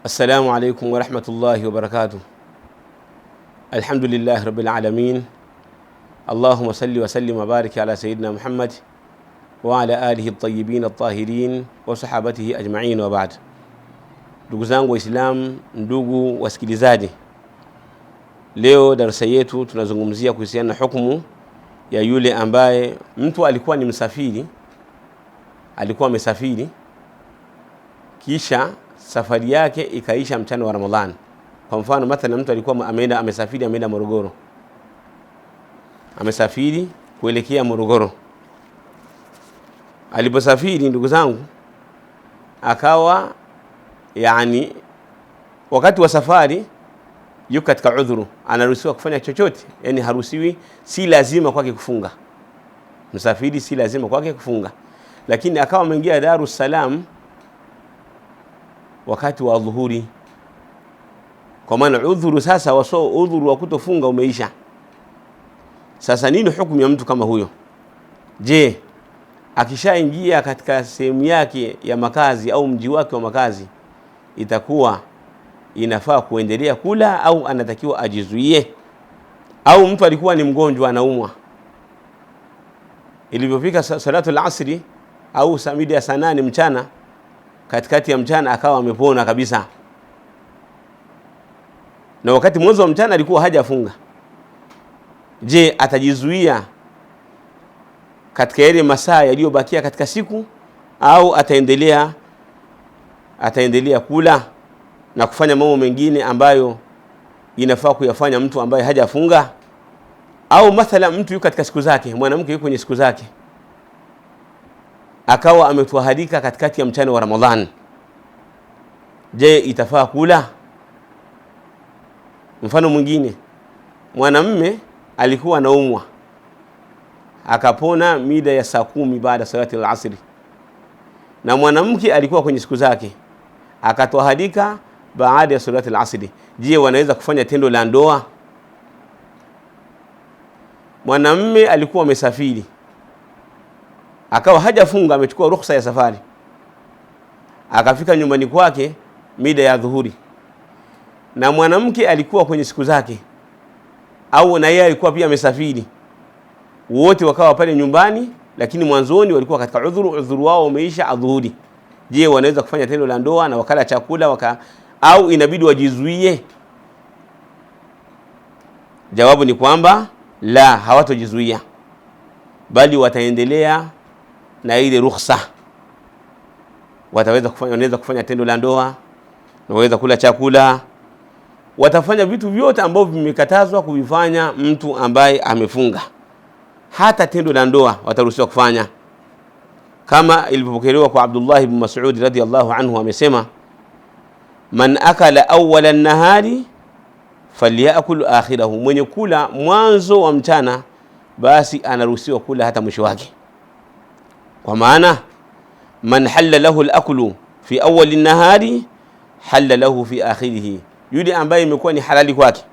السلام عليكم ورحمة الله وبركاته. الحمد لله رب العالمين. اللهم صل وسلم وبارك على سيدنا محمد وعلى آله الطيبين الطاهرين وصحابته أجمعين وبعد. Ndugu zangu Waislamu, ndugu wasikilizaji, leo darasa yetu tunazungumzia kuhusiana na hukumu ya yule ambaye mtu alikuwa ni msafiri, alikuwa amesafiri kisha safari yake ikaisha mchana wa Ramadhani. Kwa mfano mathalan, mtu alikuwa ameenda Morogoro, amesafiri kuelekea Morogoro. Aliposafiri, ndugu zangu, akawa wakati wa safari yuko katika udhuru, anaruhusiwa kufanya chochote, yani haruhusiwi, si lazima kwake kufunga. Msafiri si lazima kwake kufunga, lakini akawa ameingia Dar es Salaam wakati wa dhuhuri, kwa maana udhuru sasa udhuru wa kutofunga umeisha. Sasa nini hukumu ya mtu kama huyo? Je, akishaingia katika sehemu yake ya makazi au mji wake wa makazi, itakuwa inafaa kuendelea kula au anatakiwa ajizuie? Au mtu alikuwa ni mgonjwa, anaumwa, ilipofika salatu al-asri au samida ya saa 8 mchana, katikati ya mchana akawa amepona kabisa, na wakati mwanzo wa mchana alikuwa hajafunga, je, atajizuia katika ile masaa yaliyobakia katika siku, au ataendelea kula na kufanya mambo mengine ambayo inafaa kuyafanya mtu ambaye hajafunga? Au mathala mtu yuko katika siku zake, mwanamke yuko kwenye siku zake, akawa ametwaharika katikati ya mchana wa Ramadhani, je, itafaa kula? Mfano mwingine, mwanamume alikuwa anaumwa akapona mida ya saa 10 baada salati al-asri, na mwanamke alikuwa kwenye siku zake akatwaharika baada ya salati al-asri, je, wanaweza kufanya tendo la ndoa? Mwanamume alikuwa amesafiri akawa hajafunga, amechukua ruhusa ya safari, akafika nyumbani kwake mida ya dhuhuri, na mwanamke alikuwa kwenye siku zake, au na yeye alikuwa pia amesafiri, wote wakawa pale nyumbani, lakini mwanzoni walikuwa katika udhuru wao umeisha adhuhuri. Je, wanaweza kufanya tendo la ndoa na wakala chakula au inabidi wajizuie? Jawabu ni kwamba la, hawatojizuia, bali wataendelea na ile ruhusa. Wanaweza kufanya tendo la ndoa, wanaweza kula chakula, watafanya vitu vyote ambavyo vimekatazwa kuvifanya mtu ambaye amefunga. Hata tendo la ndoa wataruhusiwa kufanya, kama ilipokelewa kwa Abdullah ibn Mas'ud radhiyallahu anhu, amesema, man akala awwala an-nahari falyakul akhirahu, mwenye kula mwanzo wa mchana basi anaruhusiwa kula hata mwisho wake. Kwa maana man halla lahu al-aklu fi awwal an-nahari halla lahu fi akhirih, yule ambaye imekuwa ni halali kwake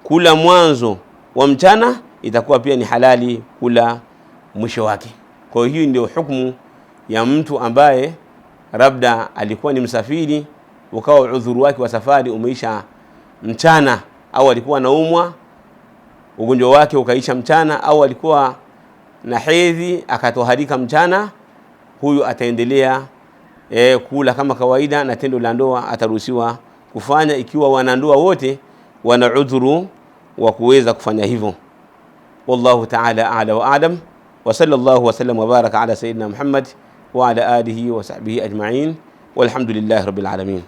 kula mwanzo wa mchana, itakuwa pia ni halali kula mwisho wake. Kwa hiyo ndio hukumu ya mtu ambaye labda alikuwa ni msafiri, ukawa udhuru wake wa safari umeisha mchana, au alikuwa anaumwa ugonjwa wake ukaisha mchana, au alikuwa na hedhi akatoharika mchana, huyu ataendelea kula kama kawaida, na tendo la ndoa ataruhusiwa kufanya ikiwa wanandoa wote wana udhuru wa kuweza kufanya hivyo. Wallahu ta'ala a'la wa a'lam, wa sallallahu wa sallam wa baraka ala sayyidina Muhammad wa ala alihi wa sahbihi ajma'in, walhamdulillahi rabbil alamin.